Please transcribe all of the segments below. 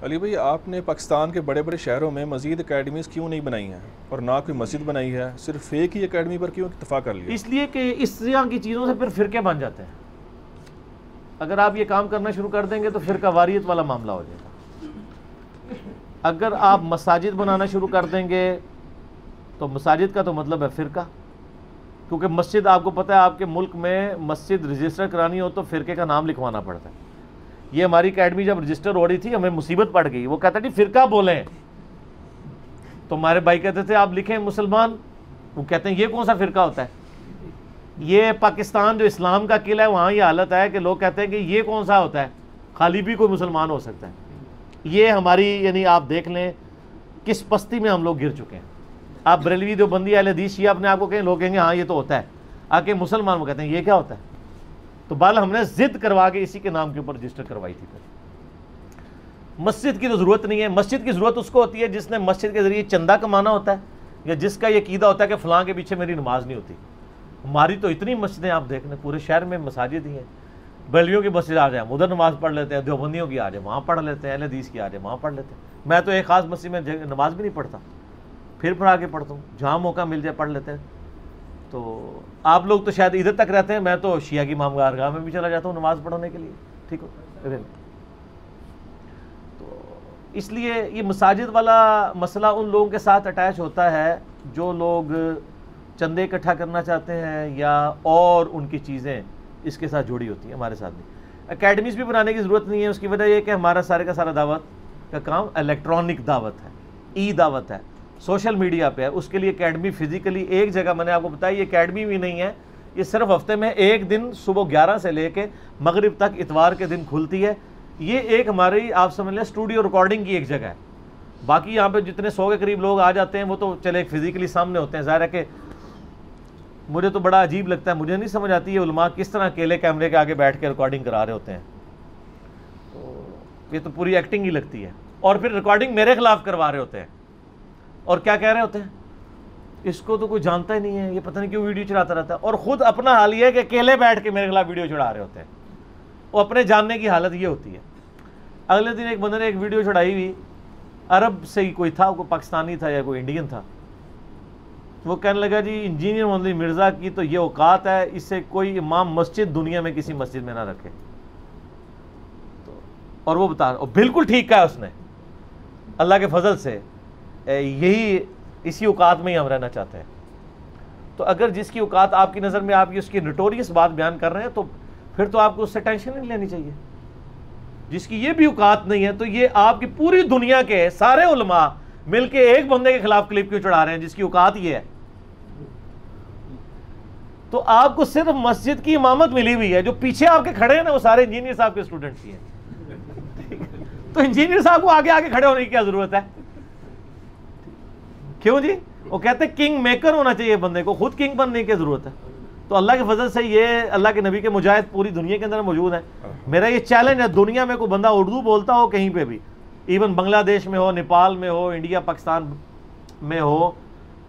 علی بھائی، آپ نے پاکستان کے بڑے بڑے شہروں میں مزید اکیڈمیز کیوں نہیں بنائی ہیں اور نہ کوئی مسجد بنائی ہے؟ صرف ایک ہی اکیڈمی پر کیوں اتفاق کر لیا؟ اس لیے کہ اس طرح کی چیزوں سے پھر فرقے بن جاتے ہیں. اگر آپ یہ کام کرنا شروع کر دیں گے تو فرقہ واریت والا معاملہ ہو جائے گا. اگر آپ مساجد بنانا شروع کر دیں گے تو مساجد کا تو مطلب ہے فرقہ، کیونکہ مسجد آپ کو پتہ ہے آپ کے ملک میں مسجد رجسٹر کرانی ہو تو فرقے کا نام لکھوانا پڑتا ہے. یہ ہماری اکیڈمی جب رجسٹر ہو رہی تھی ہمیں مصیبت پڑ گئی. وہ کہتا تھی فرقہ بولیں، تو ہمارے بھائی کہتے تھے آپ لکھیں مسلمان. وہ کہتے ہیں یہ کون سا فرقہ ہوتا ہے؟ یہ پاکستان جو اسلام کا قلعہ ہے وہاں یہ حالت ہے کہ لوگ کہتے ہیں کہ یہ کون سا ہوتا ہے، خالی بھی کوئی مسلمان ہو سکتا ہے. یہ ہماری یعنی آپ دیکھ لیں کس پستی میں ہم لوگ گر چکے ہیں. آپ بریلوی دیوبندی اہل حدیث شیعہ اپنے آپ کو کہیں، لوگ کہیں گے ہاں یہ تو ہوتا ہے. آکے مسلمان وہ کہتے ہیں یہ کیا ہوتا ہے. تو بال ہم نے ضد کروا کے اسی کے نام کے اوپر رجسٹر کروائی تھی. پھر مسجد کی تو ضرورت نہیں ہے. مسجد کی ضرورت اس کو ہوتی ہے جس نے مسجد کے ذریعے چندہ کمانا ہوتا ہے یا جس کا یہ عقیدہ ہوتا ہے کہ فلاں کے پیچھے میری نماز نہیں ہوتی. ہماری تو اتنی مسجدیں آپ دیکھ لیں، پورے شہر میں مساجد ہی ہیں. بریلویوں کی مسجد آ جائیں ادھر نماز پڑھ لیتے ہیں، دیوبندیوں کی آ جائے وہاں پڑھ لیتے ہیں، اہل حدیث کی آ جائے وہاں پڑھ لیتے ہیں. میں تو ایک خاص مسجد میں نماز بھی نہیں پڑھتا، پھر آگے پڑھتا ہوں، جہاں موقع مل جائے پڑھ لیتے ہیں. تو آپ لوگ تو شاید ادھر تک رہتے ہیں، میں تو شیعہ کی امام گاہ میں بھی چلا جاتا ہوں نماز پڑھنے کے لیے. ٹھیک ہو. تو اس لیے یہ مساجد والا مسئلہ ان لوگوں کے ساتھ اٹیچ ہوتا ہے جو لوگ چندے اکٹھا کرنا چاہتے ہیں یا اور ان کی چیزیں اس کے ساتھ جڑی ہوتی ہیں. ہمارے ساتھ بھی اکیڈمیز بھی بنانے کی ضرورت نہیں ہے. اس کی وجہ یہ کہ ہمارا سارے کا سارا دعوت کا کام الیکٹرانک دعوت ہے، ای دعوت ہے، سوشل میڈیا پہ ہے. اس کے لیے اکیڈمی فزیکلی ایک جگہ میں نے آپ کو بتایا یہ اکیڈمی بھی نہیں ہے. یہ صرف ہفتے میں ایک دن صبح 11 سے لے کے مغرب تک اتوار کے دن کھلتی ہے. یہ ایک ہماری آپ سمجھ لیں اسٹوڈیو ریکارڈنگ کی ایک جگہ ہے. باقی یہاں پہ جتنے 100 کے قریب لوگ آ جاتے ہیں وہ تو چلے فزیکلی سامنے ہوتے ہیں. ظاہر ہے کہ مجھے تو بڑا عجیب لگتا ہے، مجھے نہیں سمجھ آتی یہ علماء کس طرح اکیلے کیمرے کے آگے بیٹھ کے ریکارڈنگ کرا رہے ہوتے ہیں. تو یہ تو پوری ایکٹنگ ہی لگتی ہے. اور پھر ریکارڈنگ میرے خلاف کروا رہے ہوتے ہیں اور کیا کہہ رہے ہوتے ہیں، اس کو تو کوئی جانتا ہی نہیں ہے، یہ پتہ نہیں کیوں ویڈیو چڑھاتا رہتا ہے. اور خود اپنا حال یہ ہے کہ اکیلے بیٹھ کے میرے خلاف ویڈیو چڑھا رہے ہوتے ہیں. وہ اپنے جاننے کی حالت یہ ہوتی ہے. اگلے دن ایک بندے نے ایک ویڈیو چڑھائی ہوئی، عرب سے ہی کوئی تھا، کوئی پاکستانی تھا یا کوئی انڈین تھا. وہ کہنے لگا جی انجینئر محمد مرزا کی تو یہ اوقات ہے، اس سے کوئی امام مسجد دنیا میں کسی مسجد میں نہ رکھے. اور وہ بتا رہا، بالکل ٹھیک کہا اس نے. اللہ کے فضل سے یہی اسی اوقات میں ہی ہم رہنا چاہتے ہیں. تو اگر جس کی اوقات آپ کی نظر میں آپ کی اس کی نوٹوریس بات بیان کر رہے ہیں تو پھر تو آپ کو اس سے ٹینشن نہیں لینی چاہیے. جس کی یہ بھی اوقات نہیں ہے تو یہ آپ کی پوری دنیا کے سارے علماء مل کے ایک بندے کے خلاف کلپ کیوں چڑھا رہے ہیں جس کی اوقات یہ ہے. تو آپ کو صرف مسجد کی امامت ملی ہوئی ہے، جو پیچھے آپ کے کھڑے ہیں نا وہ سارے انجینئر صاحب کے اسٹوڈنٹس ہی ہیں. تو انجینئر صاحب کو آگے آگے کھڑے ہونے کی کیا ضرورت ہے؟ کیوں جی؟ وہ کہتے ہیں کنگ میکر ہونا چاہیے بندے کو، خود کنگ بننے کی ضرورت ہے. تو اللہ کے فضل سے یہ اللہ کے نبی کے مجاہد پوری دنیا کے اندر موجود ہیں. میرا یہ چیلنج ہے، دنیا میں کوئی بندہ اردو بولتا ہو کہیں پہ بھی، ایون بنگلہ دیش میں ہو، نیپال میں ہو، انڈیا پاکستان میں ہو،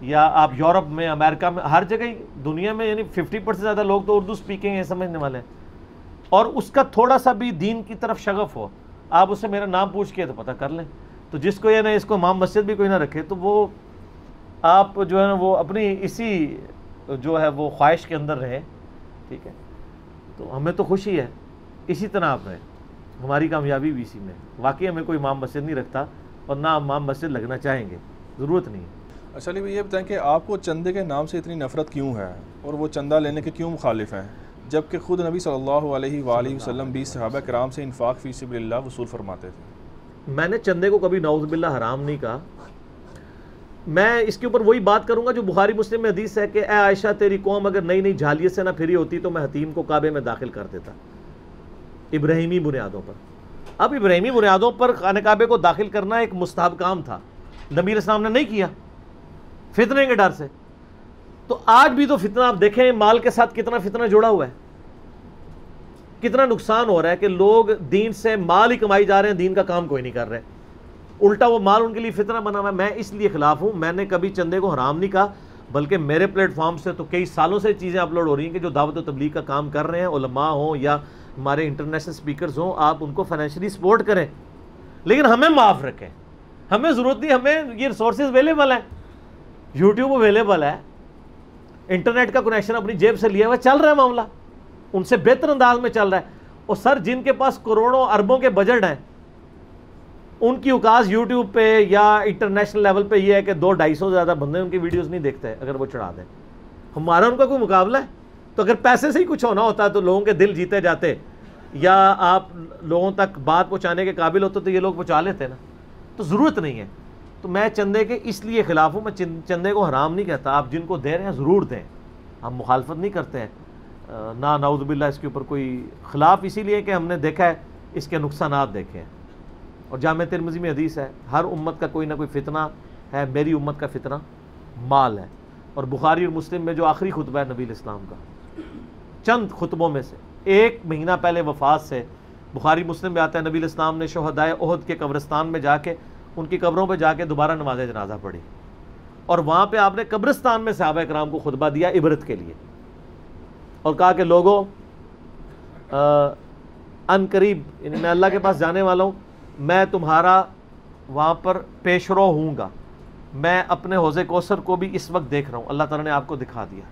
یا آپ یورپ میں، امریکہ میں، ہر جگہ دنیا میں یعنی 50% سے زیادہ لوگ تو اردو سپیکنگ ہیں، سمجھنے والے ہیں. اور اس کا تھوڑا سا بھی دین کی طرف شغف ہو، آپ اس سے میرا نام پوچھ کے تو پتہ کر لیں. تو جس کو یہ نہ اس کو امام مسجد بھی کوئی نہ رکھے تو وہ آپ جو ہے نا وہ اپنی اسی جو ہے وہ خواہش کے اندر رہیں. ٹھیک ہے. تو ہمیں تو خوشی ہے اسی طرح آپ رہیں، ہماری کامیابی بھی اسی میں. واقعی ہمیں کوئی امام مسجد نہیں رکھتا اور نہ امام مسجد لگنا چاہیں گے، ضرورت نہیں ہے. اچھا علی بھائی، یہ بتائیں کہ آپ کو چندے کے نام سے اتنی نفرت کیوں ہے اور وہ چندہ لینے کے کیوں مخالف ہیں، جبکہ خود نبی صلی اللہ علیہ وآلہ وسلم بھی صحابہ کرام سے انفاق فی سبیل اللہ وصول فرماتے تھے؟ میں نے چندے کو کبھی نعوذ باللہ حرام نہیں کہا. میں اس کے اوپر وہی بات کروں گا جو بخاری مسلم میں حدیث ہے کہ اے عائشہ تیری قوم اگر نئی نئی جھالیت سے نہ پھری ہوتی تو میں حتیم کو کعبے میں داخل کر دیتا، ابراہیمی بنیادوں پر. اب ابراہیمی بنیادوں پر خانہ کعبے کو داخل کرنا ایک مستحب کام تھا، نبی علیہ السلام نے نہیں کیا فتنے کے ڈر سے. تو آج بھی تو فتنہ آپ دیکھیں مال کے ساتھ کتنا فتنہ جڑا ہوا ہے، کتنا نقصان ہو رہا ہے کہ لوگ دین سے مال ہی کمائی جا رہے ہیں، دین کا کام کوئی نہیں کر رہے، الٹا وہ مال ان کے لیے فتنہ بنا ہوا ہے. میں اس لیے خلاف ہوں. میں نے کبھی چندے کو حرام نہیں کہا، بلکہ میرے پلیٹ فارم سے تو کئی سالوں سے چیزیں اپلوڈ ہو رہی ہیں کہ جو دعوت و تبلیغ کا کام کر رہے ہیں، علماء ہوں یا ہمارے انٹرنیشنل سپیکرز ہوں، آپ ان کو فائنینشلی سپورٹ کریں. لیکن ہمیں معاف رکھیں. ہمیں ضرورت نہیں, ہمیں یہ ریسورسز اویلیبل ہیں, یوٹیوب اویلیبل ہے, انٹرنیٹ کا کنیکشن اپنی جیب سے لیا ہوا, چل رہا ہے معاملہ, ان سے بہتر انداز میں چل رہا ہے. اور سر جن کے پاس کروڑوں اربوں کے بجٹ ہیں, ان کی اوقات یوٹیوب پہ یا انٹرنیشنل لیول پہ یہ ہے کہ 200-250 سے زیادہ بندے ان کی ویڈیوز نہیں دیکھتے اگر وہ چڑھا دیں. ہمارا ان کا کوئی مقابلہ ہے؟ تو اگر پیسے سے ہی کچھ ہونا ہوتا تو لوگوں کے دل جیتے جاتے, یا آپ لوگوں تک بات پہنچانے کے قابل ہوتے تو یہ لوگ پہنچا لیتے نا. تو ضرورت نہیں ہے. تو میں چندے کے اس لیے خلاف ہوں. میں چندے کو حرام نہیں کہتا, آپ جن کو دے رہے ہیں ضرور دیں, ہم مخالفت نہیں کرتے ہیں, نہ نعوذ باللہ اس کے اوپر کوئی خلاف, اسی لیے کہ ہم نے دیکھا ہے اس کے نقصانات دیکھے ہیں. اور جامع ترمذی میں حدیث ہے, ہر امت کا کوئی نہ کوئی فتنہ ہے, میری امت کا فتنہ مال ہے. اور بخاری اور مسلم میں جو آخری خطبہ ہے نبی الاسلام کا, چند خطبوں میں سے 1 مہینہ پہلے وفات سے, بخاری مسلم میں آتا ہے نبی الاسلام نے شہدائے احد کے قبرستان میں جا کے ان کی قبروں پہ جا کے دوبارہ نماز جنازہ پڑھی, اور وہاں پہ آپ نے قبرستان میں صحابہ کرام کو خطبہ دیا عبرت کے لیے, اور کہا کہ لوگوں ان قریب, یعنی میں اللہ کے پاس جانے والا ہوں, میں تمہارا وہاں پر پیش رو ہوں گا, میں اپنے حوض کوثر کو بھی اس وقت دیکھ رہا ہوں, اللہ تعالیٰ نے آپ کو دکھا دیا.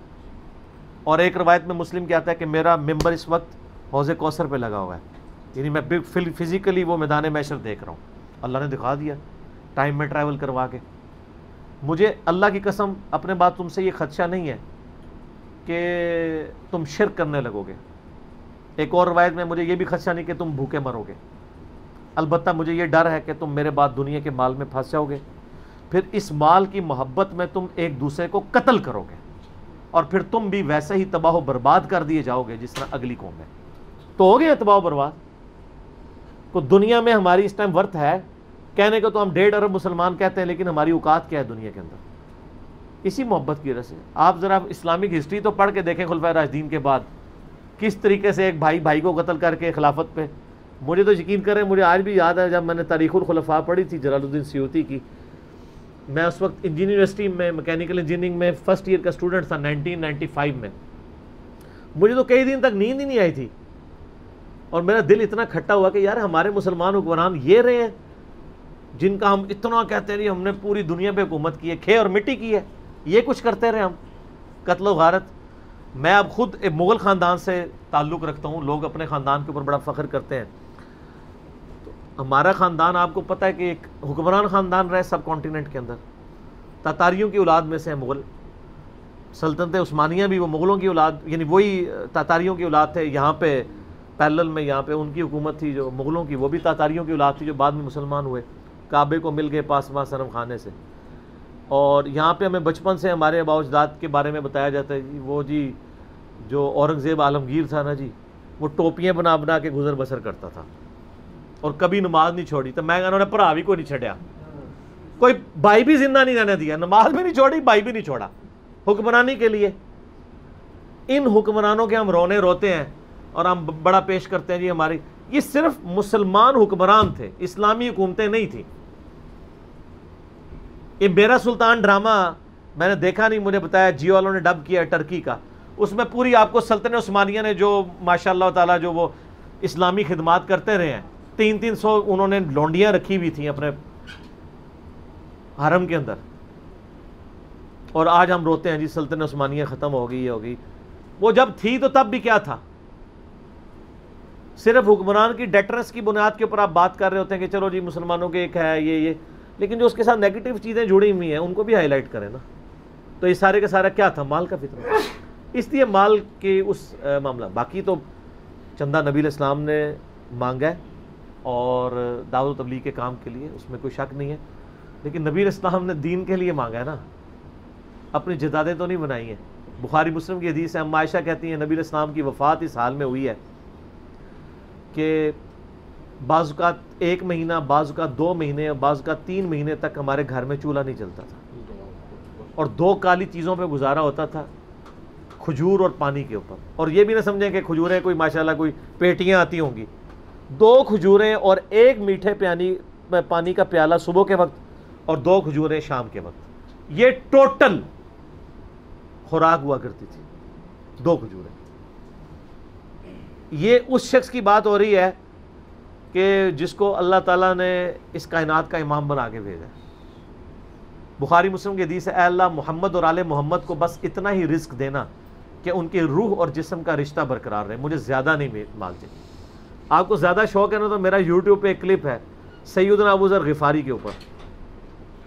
اور ایک روایت میں مسلم کے آتا ہے کہ میرا ممبر اس وقت حوض کوثر پہ لگا ہوا ہے, یعنی میں فزیکلی وہ میدان محشر دیکھ رہا ہوں, اللہ نے دکھا دیا ٹائم میں ٹریول کروا کے. مجھے اللہ کی قسم اپنے بات تم سے یہ خدشہ نہیں ہے کہ تم شرک کرنے لگو گے. ایک اور روایت میں مجھے یہ بھی خدشہ نہیں کہ تم بھوکے مرو گے. البتہ مجھے یہ ڈر ہے کہ تم میرے بعد دنیا کے مال میں پھنس جاؤ گے, پھر اس مال کی محبت میں تم ایک دوسرے کو قتل کرو گے, اور پھر تم بھی ویسے ہی تباہ و برباد کر دیے جاؤ گے جس طرح اگلی قوم ہے. تو ہو گئے تباہ و برباد. کو دنیا میں ہماری اس ٹائم ورتھ ہے کہنے کو تو ہم 1.5 ارب مسلمان کہتے ہیں, لیکن ہماری اوقات کیا ہے دنیا کے اندر, اسی محبت کی وجہ سے. آپ ذرا اسلامک ہسٹری تو پڑھ کے دیکھیں خلفائے راشدین کے بعد کس طریقے سے ایک بھائی بھائی کو قتل کر کے خلافت پہ. مجھے تو یقین کریں, مجھے آج بھی یاد ہے جب میں نے تاریخ الخلفاء پڑھی تھی جلال الدین سیوطی کی, میں اس وقت انجینئرنگ یونیورسٹی میں میکینیکل انجینئرنگ میں فرسٹ ایئر کا اسٹوڈنٹ تھا 1995 میں. مجھے تو کئی دن تک نیند ہی نہیں آئی تھی, اور میرا دل اتنا کھٹا ہوا کہ یار ہمارے مسلمان حکمران یہ رہے ہیں جن کا ہم اتنا کہتے ہیں ہم نے پوری دنیا پہ حکومت کی ہے, کھے اور مٹی کی ہے, یہ کچھ کرتے رہے ہم, قتل و غارت. میں اب خود ایک مغل خاندان سے تعلق رکھتا ہوں, لوگ اپنے خاندان کے اوپر بڑا فخر کرتے ہیں. ہمارا خاندان آپ کو پتہ ہے کہ ایک حکمران خاندان رہے سب کانٹیننٹ کے اندر, تاتاریوں کی اولاد میں سے ہیں مغل. سلطنت عثمانیہ بھی وہ مغلوں کی اولاد, یعنی وہی تاتاریوں کی اولاد تھے. یہاں پہ پیرلل میں یہاں پہ ان کی حکومت تھی جو مغلوں کی, وہ بھی تاتاریوں کی اولاد تھی جو بعد میں مسلمان ہوئے, کعبے کو مل گئے پاسباں صنم خانے سے. اور یہاں پہ ہمیں بچپن سے ہمارے آباء و اجداد کے بارے میں بتایا جاتا ہے جی, وہ جی جو اورنگزیب عالمگیر تھا نا جی, وہ ٹوپیاں بنا بنا کے گزر بسر کرتا تھا اور کبھی نماز نہیں چھوڑی. تو میں انہوں نے بھرا بھی کوئی نہیں چھڑیا, کوئی بھائی بھی زندہ نہیں رہنے دیا, نماز بھی نہیں چھوڑی, بھائی بھی نہیں چھوڑا حکمرانی کے لیے. ان حکمرانوں کے ہم رونے روتے ہیں اور ہم بڑا پیش کرتے ہیں جی ہماری, یہ صرف مسلمان حکمران تھے, اسلامی حکومتیں نہیں تھیں. یہ میرا سلطان ڈرامہ میں نے دیکھا نہیں, مجھے بتایا جیو والوں نے ڈب کیا ہے ٹرکی کا, اس میں پوری آپ کو سلطنت عثمانیہ نے جو ماشاء اللہ تعالیٰ جو وہ اسلامی خدمات کرتے رہے ہیں, 300 انہوں نے لونڈیاں رکھی ہوئی تھیں اپنے حرم کے اندر, اور آج ہم روتے ہیں جی سلطنت عثمانیہ ختم ہو گئی, یہ ہو گئی. وہ جب تھی تو تب بھی کیا تھا, صرف حکمران کی ڈیٹرنس کی بنیاد کے اوپر آپ بات کر رہے ہوتے ہیں کہ چلو جی مسلمانوں کے ایک ہے یہ, لیکن جو اس کے ساتھ نیگیٹو چیزیں جڑی ہوئی ہیں ان کو بھی ہائی لائٹ کریں نا. تو یہ سارے کا سارا کیا تھا, مال کا فتنہ. اس لیے مال کے اس معاملہ, باقی تو چندہ نبی الاسلام نے مانگا ہے اور دعوت و تبلیغ کے کام کے لیے, اس میں کوئی شک نہیں ہے, لیکن نبی الاسلام نے دین کے لیے مانگا ہے نا, اپنی جدادیں تو نہیں بنائی ہیں. بخاری مسلم کی حدیث ہے, ام عائشہ کہتی ہیں نبی الاسلام کی وفات اس حال میں ہوئی ہے کہ بعض اوقات 1 مہینہ, بعض اوقات 2 مہینے, بعض اوقات 3 مہینے تک ہمارے گھر میں چولہا نہیں جلتا تھا, اور 2 کالی چیزوں پہ گزارا ہوتا تھا, کھجور اور پانی کے اوپر. اور یہ بھی نہ سمجھیں کہ کھجوریں کوئی ماشاءاللہ کوئی پیٹیاں آتی ہوں گی, 2 کھجوریں اور 1 میٹھے پانی کا پیالہ صبح کے وقت اور 2 کھجوریں شام کے وقت, یہ ٹوٹل خوراک ہوا کرتی تھی. 2 کھجوریں. یہ اس شخص کی بات ہو رہی ہے کہ جس کو اللہ تعالیٰ نے اس کائنات کا امام بنا کے بھیجا ہے. بخاری مسلم کی حدیث ہے، اے اللہ محمد اور آل محمد کو بس اتنا ہی رزق دینا کہ ان کے روح اور جسم کا رشتہ برقرار رہے، مجھے زیادہ نہیں مانگتے. آپ کو زیادہ شوق ہے نا تو میرا یوٹیوب پہ ایک کلپ ہے سیدنا ابو ذر غفاری کے اوپر،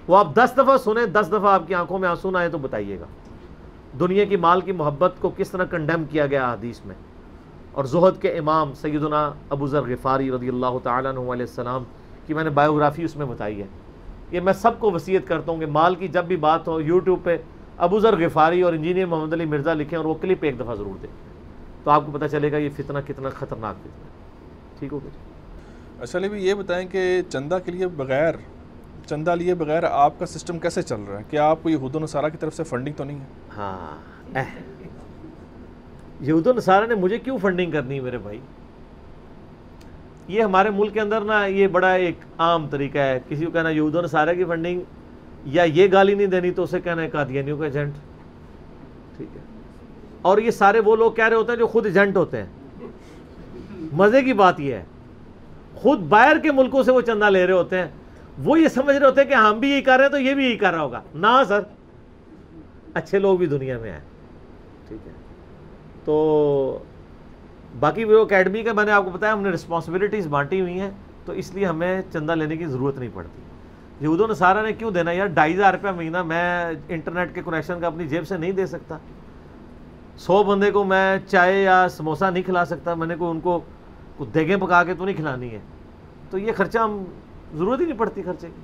وہ آپ 10 دفعہ سنیں، 10 دفعہ آپ کی آنکھوں میں آنسو نہ آئے تو بتائیے گا دنیا کی مال کی محبت کو کس طرح کنڈیم کیا گیا حدیث میں. اور زہد کے امام سیدنا ابو ذر غفاری رضی اللہ تعالیٰ عنہ علیہ السلام کی میں نے بایوگرافی اس میں بتائی ہے. یہ میں سب کو وصیت کرتا ہوں کہ مال کی جب بھی بات ہو یوٹیوب پہ ابو ذر غفاری اور انجینئر محمد علی مرزا لکھیں اور وہ کلپ ایک دفعہ ضرور دیں تو آپ کو پتہ چلے گا یہ فتنہ کتنا خطرناک فتنہ ہے. ٹھیک ہو گیا؟ اچھا بھی یہ بتائیں کہ چندہ کے لیے بغیر چندہ لیے بغیر آپ کا سسٹم کیسے چل رہا ہے؟ کیا آپ کو یہود و نصارہ کی طرف سے فنڈنگ تو نہیں ہے؟ ہاں، یہود و نصارہ نے مجھے کیوں فنڈنگ کرنی ہے میرے بھائی؟ یہ ہمارے ملک کے اندر نا یہ بڑا ایک عام طریقہ ہے، کسی کو کہنا یہود و نصارہ کی فنڈنگ، یا یہ گالی نہیں دینی تو اسے کہنا ہے قادیانیوں کا ایجنٹ. ٹھیک ہے، اور یہ سارے وہ لوگ کہہ رہے ہوتے ہیں جو خود ایجنٹ ہوتے ہیں. مزے کی بات یہ ہے خود باہر کے ملکوں سے وہ چندہ لے رہے ہوتے ہیں، وہ یہ سمجھ رہے ہوتے ہیں کہ ہم بھی یہی کر رہے ہیں تو یہ بھی یہی کر رہا ہوگا. نہ سر، اچھے لوگ بھی دنیا میں ہیں. ٹھیک ہے، تو باقی وہ اکیڈمی کا میں نے آپ کو بتایا ہم نے رسپانسبلٹیز بانٹی ہوئی ہیں تو اس لیے ہمیں چندہ لینے کی ضرورت نہیں پڑتی. یہود و نصارہ نے کیوں دینا یار؟ 2,500 روپیہ مہینہ میں انٹرنیٹ کے کنیکشن کا اپنی جیب سے نہیں دے سکتا. 100 بندے کو میں چائے یا سموسہ نہیں کھلا سکتا، میں نے کوئی ان کو دیگیں پکا کے تو نہیں کھلانی ہے. تو یہ خرچہ ہم ضرورت ہی نہیں پڑتی خرچے کی.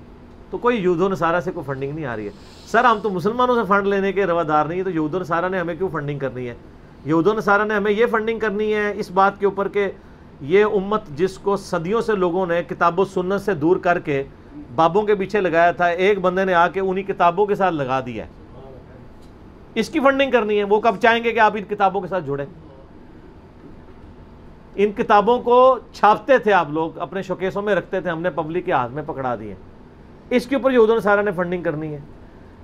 تو کوئی یہود و نصارہ سے کوئی فنڈنگ نہیں آ رہی ہے. سر ہم تو مسلمانوں سے فنڈ لینے کے روادار نہیں ہے، تو یہود و نصارہ نے ہمیں کیوں فنڈنگ کرنی ہے؟ یہود و نصارہ نے ہمیں یہ فنڈنگ کرنی ہے اس بات کے اوپر کہ یہ امت جس کو صدیوں سے لوگوں نے کتاب و سنت سے دور کر کے بابوں کے پیچھے لگایا تھا، ایک بندے نے آ کے انہی کتابوں کے ساتھ لگا دیا ہے، اس کی فنڈنگ کرنی ہے. وہ کب چاہیں گے کہ آپ ان کتابوں کے ساتھ جڑیں؟ ان کتابوں کو چھاپتے تھے آپ لوگ، اپنے شوکیسوں میں رکھتے تھے، ہم نے پبلک کے ہاتھ میں پکڑا دیے. اس کے اوپر یہود و نصارہ نے فنڈنگ کرنی ہے.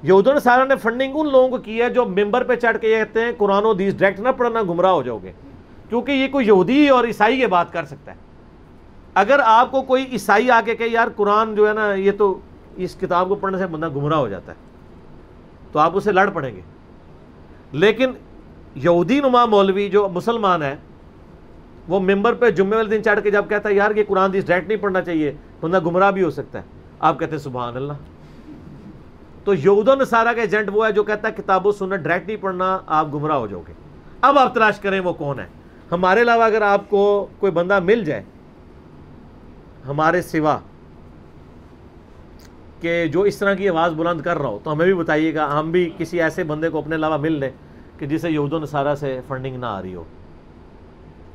یہود و نصارہ نے فنڈنگ ان لوگوں کو کی ہے جو ممبر پہ چڑھ کے یہ کہتے ہیں قرآن و حدیث ڈائریکٹ نہ پڑھنا گمراہ ہو جاؤ گے، کیونکہ یہ کوئی یہودی اور عیسائی یہ بات کر سکتا ہے. اگر آپ کو کوئی عیسائی آ کے کہ یار قرآن جو ہے نا یہ تو اس کتاب کو پڑھنے سے بندہ گمراہ ہو جاتا ہے تو آپ اسے لڑ پڑیں گے. لیکن یہودی نما مولوی جو مسلمان ہے وہ ممبر پہ جمعے والے دن چڑھ کے جب کہتا ہے یار یہ قرآن حدیث ڈائریکٹ نہیں پڑھنا چاہیے بندہ گمراہ بھی ہو سکتا ہے، آپ کہتے ہیں سبحان اللہ. تو یہود و نصارہ کا ایجنٹ وہ ہے جو کہتا ہے کتاب و سنت ڈائریکٹ نہیں پڑھنا آپ گمراہ ہو جاؤ گے. اب آپ تلاش کریں وہ کون ہے. ہمارے علاوہ اگر آپ کو کوئی بندہ مل جائے ہمارے سوا کہ جو اس طرح کی آواز بلند کر رہا ہو تو ہمیں بھی بتائیے گا، ہم بھی کسی ایسے بندے کو اپنے علاوہ مل لیں کہ جسے یہود و نصارہ سے فنڈنگ نہ آ رہی ہو.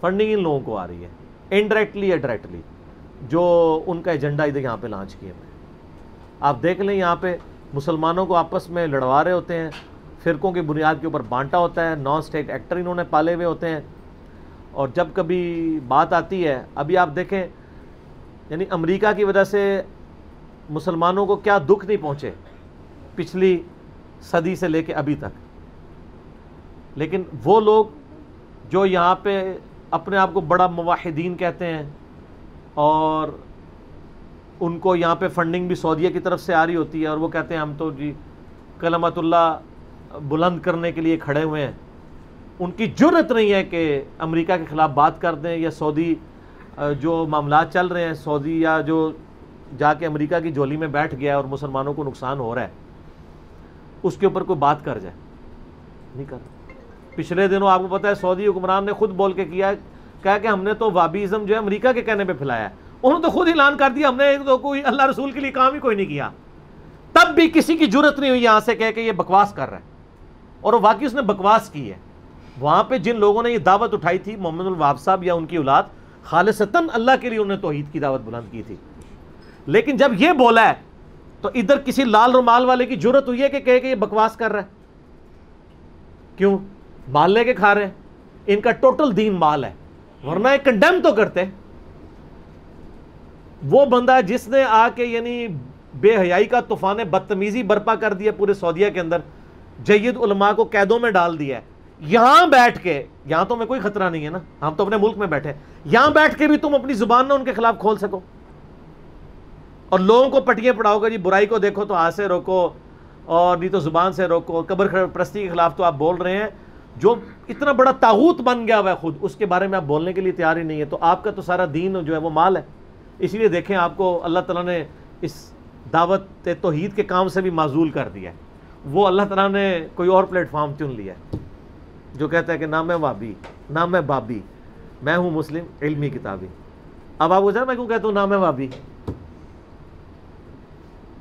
فنڈنگ ان لوگوں کو آ رہی ہے انڈائریکٹلی یا ڈائریکٹلی جو ان کا ایجنڈا ادھر یہاں پہ لانچ کیے ہوئے. آپ دیکھ لیں یہاں پہ مسلمانوں کو آپس میں لڑوا رہے ہوتے ہیں، فرقوں کی بنیاد کے اوپر بانٹا ہوتا ہے، نان اسٹیٹ ایکٹر انہوں نے پالے ہوئے ہوتے ہیں. اور جب کبھی بات آتی ہے، ابھی آپ دیکھیں یعنی امریکہ کی وجہ سے مسلمانوں کو کیا دکھ نہیں پہنچے پچھلی صدی سے لے کے ابھی تک. لیکن وہ لوگ جو یہاں پہ اپنے آپ کو بڑا موحدین کہتے ہیں اور ان کو یہاں پہ فنڈنگ بھی سعودیہ کی طرف سے آ رہی ہوتی ہے اور وہ کہتے ہیں ہم تو جی کلمت اللہ بلند کرنے کے لیے کھڑے ہوئے ہیں، ان کی جرت نہیں ہے کہ امریکہ کے خلاف بات کر دیں یا سعودی جو معاملات چل رہے ہیں، سعودی یا جو جا کے امریکہ کی جولی میں بیٹھ گیا ہے اور مسلمانوں کو نقصان ہو رہا ہے اس کے اوپر کوئی بات کر جائے، نہیں کر. پچھلے دنوں آپ کو پتہ ہے سعودی حکمران نے خود بول کے کیا، کہا کہ ہم نے تو وابیزم جو ہے امریکہ کے کہنے پہ پھیلایا ہے. انہوں نے تو خود اعلان کر دیا ہم نے تو کوئی اللہ رسول کے لیے کام ہی کوئی نہیں کیا. تب بھی کسی کی جرت نہیں ہوئی یہاں سے کہہ کہ یہ بکواس کر رہا ہے، اور واقعی اس نے بکواس کی ہے. وہاں پہ جن لوگوں نے یہ دعوت اٹھائی تھی محمد الوہاب صاحب یا ان کی اولاد خالصتاً اللہ کے لیے انہوں نے توحید کی دعوت بلند کی تھی. لیکن جب یہ بولا ہے تو ادھر کسی لال رومال والے کی جرت ہوئی ہے کہ کہے کہ یہ بکواس کر رہا ہے. کیوں؟ مال لے کے کھا رہے ہیں، ان کا ٹوٹل دین مال ہے، ورنہ یہ کنڈیم تو کرتے. وہ بندہ جس نے آ کے یعنی بے حیائی کا طوفان بدتمیزی برپا کر دیا پورے سعودیہ کے اندر، جید علماء کو قیدوں میں ڈال دیا ہے، یہاں بیٹھ کے, یہاں تو ہمیں کوئی خطرہ نہیں ہے نا, ہم تو اپنے ملک میں بیٹھے ہیں, یہاں بیٹھ کے بھی تم اپنی زبان نہ ان کے خلاف کھول سکو اور لوگوں کو پٹیاں پڑھاؤ گے, جی برائی کو دیکھو تو ہاتھ سے روکو اور نہیں تو زبان سے روکو. قبر پرستی کے خلاف تو آپ بول رہے ہیں, جو اتنا بڑا طاغوت بن گیا ہوا ہے خود, اس کے بارے میں آپ بولنے کے لیے تیار ہی نہیں ہے. تو آپ کا تو سارا دین جو ہے وہ مال ہے. اسی لیے دیکھیں آپ کو اللہ تعالیٰ نے اس دعوت توحید کے کام سے بھی معزول کر دیا ہے. وہ اللہ تعالیٰ نے کوئی اور پلیٹ فارم چن لیا ہے جو کہتا ہے کہ نہ میں وابی نہ میں بابی, میں ہوں مسلم علمی کتابی. اب آپ کو جانا میں کیوں کہتا ہوں نہ میں وابی,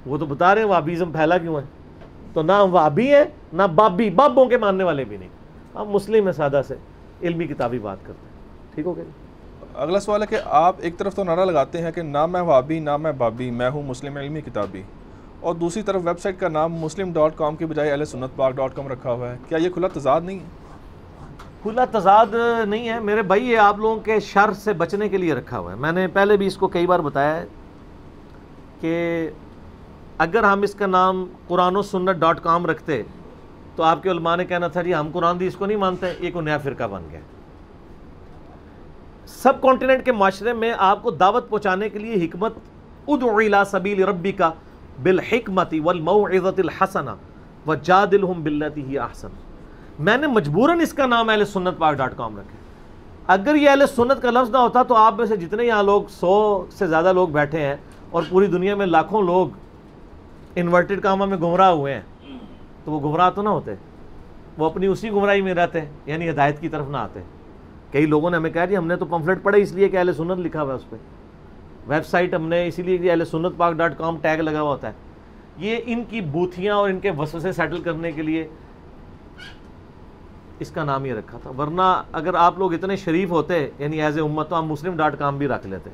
وہ تو بتا رہے ہیں وابیزم پھیلا کیوں ہے. تو نہ ہم وابی ہیں نہ بابی, بابوں کے ماننے والے بھی نہیں, ہم مسلم ہیں سادہ سے علمی کتابی بات کرتے ہیں. ٹھیک ہو گیا. اگلا سوال ہے کہ آپ ایک طرف تو نعرہ لگاتے ہیں کہ نہ میں وابی نہ میں بابی, میں ہوں مسلم علمی کتابی, اور دوسری طرف ویب سائٹ کا نام muslim.com کی بجائے ahlsunnatpak.com رکھا ہوا ہے. کیا یہ کھلا تضاد نہیں ہے؟ کھلا تضاد نہیں ہے میرے بھائی, یہ آپ لوگوں کے شر سے بچنے کے لیے رکھا ہوا ہے. میں نے پہلے بھی اس کو کئی بار بتایا ہے کہ اگر ہم اس کا نام قرآن و سنت.com رکھتے تو آپ کے علماء نے کہنا تھا جی ہم قرآن حدیث کو نہیں مانتے, یہ کوئی نیا فرقہ بن گیا. سب کانٹیننٹ کے معاشرے میں آپ کو دعوت پہنچانے کے لیے حکمت, ادعو الی سبیل ربک بالحکمت والموعظۃ الحسنہ وجادلہم باللتی ہی احسن. میں نے مجبوراً اس کا نام ahlsunnatpak.com رکھا. اگر یہ اہل سنت کا لفظ نہ ہوتا تو آپ میں سے جتنے یہاں لوگ 100 سے زیادہ لوگ بیٹھے ہیں اور پوری دنیا میں لاکھوں لوگ انورٹڈ کاموں میں گمراہ ہوئے ہیں, تو وہ گمراہ تو نہ ہوتے, وہ اپنی اسی گمراہی میں رہتے, یعنی ہدایت کی طرف نہ آتے. کئی لوگوں نے ہمیں کہا جی ہم نے تو پمفلٹ پڑھا اس لیے کہ اہل سنت لکھا ہوا ہے اس پہ, ویب سائٹ ہم نے اسی لیے کہ ahlsunnatpak.com ٹیگ لگا ہوا ہوتا ہے. یہ ان کی بوتھیاں اور ان کے وسوسے سیٹل کرنے کے لیے اس کا نام یہ رکھا تھا. ورنہ اگر آپ لوگ اتنے شریف ہوتے یعنی ایز اے امت تو ہم muslim.com بھی رکھ لیتے,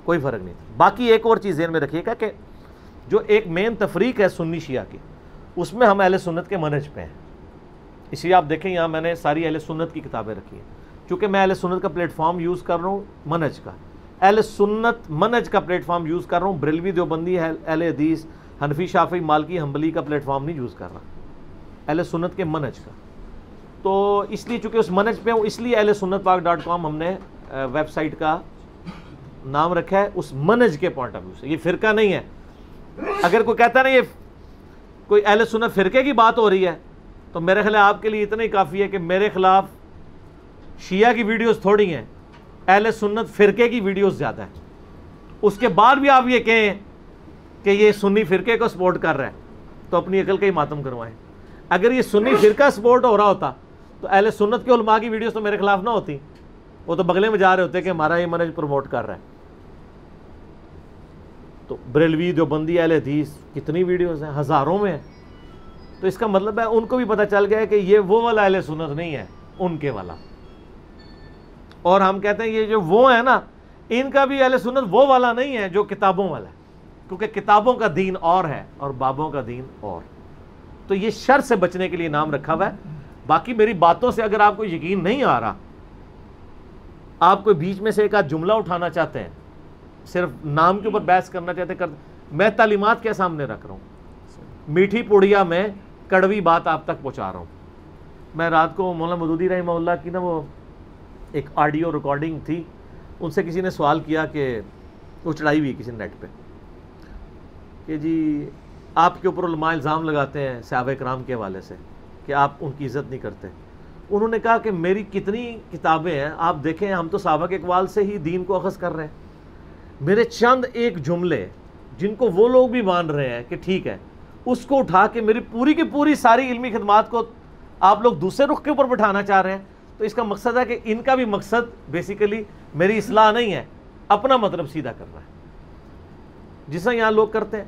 کوئی فرق نہیں تھا. باقی ایک اور چیز ذہن میں رکھیے گا کہ جو ایک مین تفریق ہے سنی شیعہ کی, اس میں ہم اہل سنت کے منہج پہ ہیں. اس لیے آپ دیکھیں یہاں میں نے ساری اہل سنت کی کتابیں رکھی ہیں, چونکہ میں اہل سنت کا پلیٹ فارم یوز کر رہا ہوں منہج کا. اہل سنت منہج کا پلیٹ فارم یوز کر رہا ہوں, بریلوی دیوبندی اہل حدیث حنفی شافعی مالکی حنبلی کا پلیٹ فارم نہیں یوز کر رہا, اہل سنت کے منہج کا. تو اس لیے چونکہ اس منہج پہ ہوں اس لیے ahlsunnatpak.com ہم نے ویب سائٹ کا نام رکھا ہے اس منہج کے پوائنٹ آف ویو سے. یہ فرقہ نہیں ہے. اگر کوئی کہتا ہے نا یہ کوئی اہل سنت فرقے کی بات ہو رہی ہے تو میرے خیال آپ کے لیے اتنا ہی کافی ہے کہ میرے خلاف شیعہ کی ویڈیوز تھوڑی ہیں, اہل سنت فرقے کی ویڈیوز زیادہ ہیں. اس کے بعد بھی آپ یہ کہیں کہ یہ سنی فرقے کو سپورٹ کر رہا ہے تو اپنی عقل کا ہی ماتم کروائیں. اگر یہ سنی فرقہ سپورٹ ہو رہا ہوتا تو اہل سنت کے علماء کی ویڈیوز تو میرے خلاف نہ ہوتی, وہ تو بغلے میں جا رہے ہوتے کہ ہمارا یہ منہج پروموٹ کر رہا ہے. تو بریلوی دیوبندی اہل حدیث کتنی ویڈیوز ہیں, ہزاروں میں ہیں. تو اس کا مطلب ہے ان کو بھی پتہ چل گیا ہے کہ یہ وہ والا اہل سنت نہیں ہے, ان کے والا. اور ہم کہتے ہیں یہ جو وہ ہیں نا ان کا بھی اہل سنت وہ والا نہیں ہے جو کتابوں والا ہے, کیونکہ کتابوں کا دین اور ہے اور بابوں کا دین اور. تو یہ شر سے بچنے کے لیے نام رکھا ہوا ہے. باقی میری باتوں سے اگر آپ کو یقین نہیں آ رہا, آپ کوئی بیچ میں سے ایک آدھ جملہ اٹھانا چاہتے ہیں, صرف نام کے اوپر بحث کرنا چاہتے ہیں, میں تعلیمات کے سامنے رکھ رہا ہوں, میٹھی پوڑیا میں کڑوی بات آپ تک پہنچا رہا ہوں. میں رات کو مولانا مودودی رحمہ اللہ کی نا وہ ایک آڈیو ریکارڈنگ تھی, ان سے کسی نے سوال کیا کہ وہ چڑھائی ہوئی کسی نیٹ پہ کہ جی آپ کے اوپر علماء الزام لگاتے ہیں صحابہ کرام کے حوالے سے کہ آپ ان کی عزت نہیں کرتے. انہوں نے کہا کہ میری کتنی کتابیں ہیں, آپ دیکھیں ہم تو صحابہ کے اقوال سے ہی دین کو اخذ کر رہے ہیں. میرے چند ایک جملے جن کو وہ لوگ بھی مان رہے ہیں کہ ٹھیک ہے, اس کو اٹھا کے میری پوری کی پوری ساری علمی خدمات کو آپ لوگ دوسرے رخ کے اوپر بٹھانا چاہ رہے ہیں. تو اس کا مقصد ہے کہ ان کا بھی مقصد بیسیکلی میری اصلاح نہیں ہے, اپنا مطلب سیدھا کرنا ہے, جس طرح یہاں لوگ کرتے ہیں.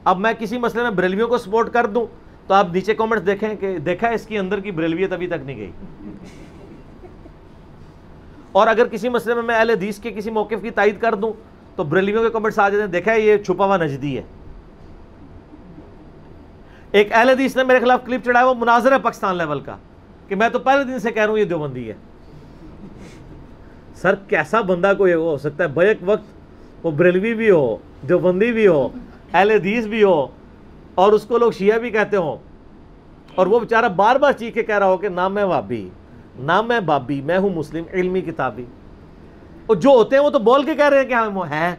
اب میں کسی مسئلے میں بریلویوں کو سپورٹ کر دوں تو آپ نیچے کامنٹس دیکھیں کہ دیکھا اس کی اندر کی بریلویت ابھی تک نہیں گئی. اور اگر کسی مسئلے میں اہل حدیث کے کسی موقف کی تائید کر دوں تو بریلویوں کے کامنٹس آ جاتے ہیں دیکھا یہ چھپا ہوا نجدی ہے. ایک اہل حدیث نے میرے خلاف کلپ چڑھایا, وہ مناظر ہے پاکستان لیول کا, کہ میں تو پہلے دن سے کہہ رہا ہوں یہ دیوبندی ہے. سر کیسا بندہ کوئی ہو سکتا ہے بیک وقت وہ بریلوی بھی ہو, دیوبندی بھی ہو, اہل حدیث بھی ہو, اور اس کو لوگ شیعہ بھی کہتے ہوں, اور وہ بیچارہ بار بار چیخ کے کہہ رہا ہو کہ نہ میں وہابی نہ میں بابی، میں ہوں مسلم علمی کتابی. اور جو ہوتے ہیں وہ تو بول کے کہہ رہے ہیں کہ ہم ہیں.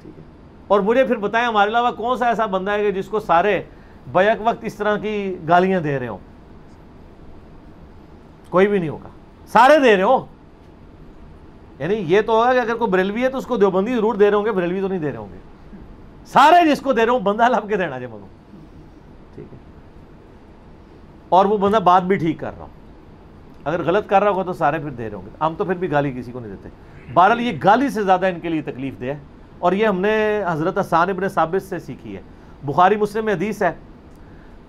ٹھیک ہے. اور مجھے پھر بتائیں ہمارے علاوہ کون سا ایسا بندہ ہے کہ جس کو سارے بیک وقت اس طرح کی گالیاں دے رہے ہوں؟ کوئی بھی نہیں ہوگا. سارے دے رہے ہوں. یعنی یہ تو ہوگا کہ اگر کوئی بریلوی ہے تو اس کو دیوبندی ضرور دے رہے ہوں گے، بریلوی تو نہیں دے رہے ہوں گے. سارے جس کو دے رہے ہوں بندہ لب کے دینا جی منو. ٹھیک ہے. اور وہ بندہ بات بھی ٹھیک کر رہا ہوں. اگر غلط کر رہا ہوگا تو سارے پھر دے رہے ہوں گے. ہم تو پھر بھی گالی کسی کو نہیں دیتے. بہرحال یہ گالی سے زیادہ ان کے لیے تکلیف دہ ہے، اور یہ ہم نے حضرت حسان ابن ثابت سے سیکھی ہے. بخاری مسلم میں حدیث ہے،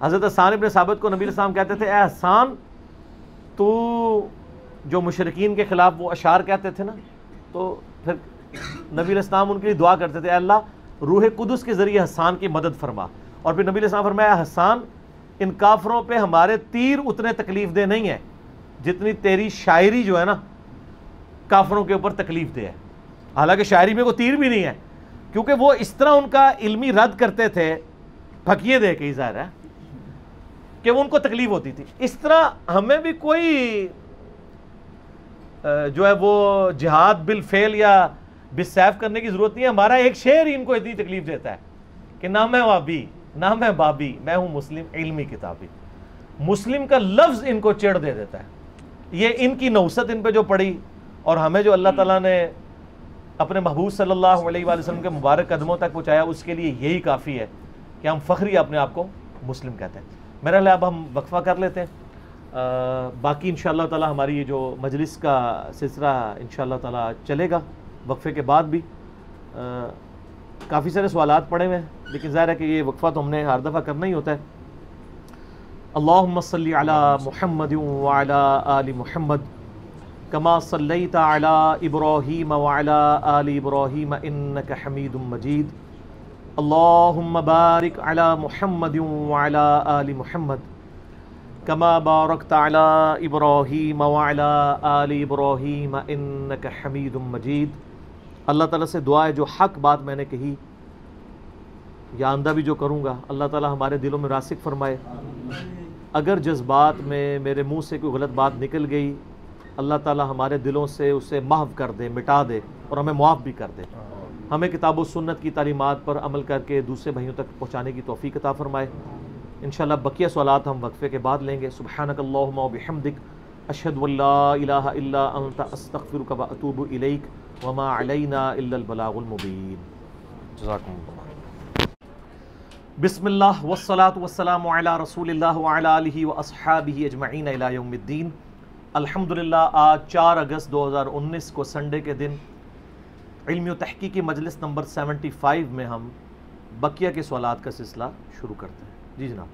حضرت حسان ابن ثابت کو نبی علیہ السلام کہتے تھے، اے حسان تو جو مشرکین کے خلاف وہ اشعار کہتے تھے نا، تو پھر نبی علیہ السلام ان کے لیے دعا کرتے تھے، اے اللہ روح قدس کے ذریعے حسان کی مدد فرما. اور پھر نبی علیہ السلام فرمایا، حسان ان کافروں پہ ہمارے تیر اتنے تکلیف دہ نہیں ہیں جتنی تیری شاعری جو ہے نا کافروں کے اوپر تکلیف دہ ہے. حالانکہ شاعری میں کوئی تیر بھی نہیں ہے، کیونکہ وہ اس طرح ان کا علمی رد کرتے تھے پھکیے دے کے، ظاہر ہے کہ وہ ان کو تکلیف ہوتی تھی. اس طرح ہمیں بھی کوئی جو ہے وہ جہاد بالفعل یا بالسیف کرنے کی ضرورت نہیں ہے. ہمارا ایک شعر ہی ان کو اتنی تکلیف دیتا ہے کہ نہ میں وابی، نہ میں بابی، میں ہوں مسلم علمی کتابی. مسلم کا لفظ ان کو چڑ دے دیتا ہے. یہ ان کی نوست ان پہ جو پڑی، اور ہمیں جو اللہ تعالیٰ نے اپنے محبوب صلی اللہ علیہ وآلہ وسلم کے مبارک قدموں تک پہنچایا، اس کے لیے یہی کافی ہے کہ ہم فخری اپنے آپ کو مسلم کہتے ہیں. میرا خیال اب ہم وقفہ کر لیتے ہیں. باقی انشاءاللہ تعالی ہماری یہ جو مجلس کا سلسلہ انشاءاللہ تعالی چلے گا وقفے کے بعد بھی. کافی سارے سوالات پڑے ہوئے ہیں، لیکن ظاہر ہے کہ یہ وقفہ تو ہم نے ہر دفعہ کرنا ہی ہوتا ہے. اللہم صلی علی محمد وعلی آل محمد کما صلیت علی ابراہیم وعلی آل ابراہیم انک حمید مجید. اللہم بارک علی محمد وعلی آل محمد کما بارکت علی ابراہیم وعلی آل ابراہیم انک حمید مجید. اللہ تعالیٰ سے دعا ہے جو حق بات میں نے کہی یا آئندہ بھی جو کروں گا، اللہ تعالیٰ ہمارے دلوں میں راسخ فرمائے. اگر جذبات میں میرے منہ سے کوئی غلط بات نکل گئی، اللہ تعالیٰ ہمارے دلوں سے اسے محو کر دے، مٹا دے، اور ہمیں معاف بھی کر دے. ہمیں کتاب و سنت کی تعلیمات پر عمل کر کے دوسرے بھائیوں تک پہنچانے کی توفیق عطا فرمائے. انشاءاللہ بقیہ سوالات ہم وقفے کے بعد لیں گے. سبحانک اللہم و بحمدک اشہد ان لا الہ الا انت استغفرک و اتوب الیک وما علینا الا البلاغ المبین. جزاکم اللہ. بسم اللہ والصلاة والسلام علی رسول اللہ وعلی آلہ واصحابہ اجمعین الی یوم الدین. الحمدللہ آج 4 اگست 2019 کو سنڈے کے دن علمی و تحقیقی مجلس نمبر 75 میں ہم بقیہ کے سوالات کا سلسلہ شروع کرتے ہیں. جی جناب.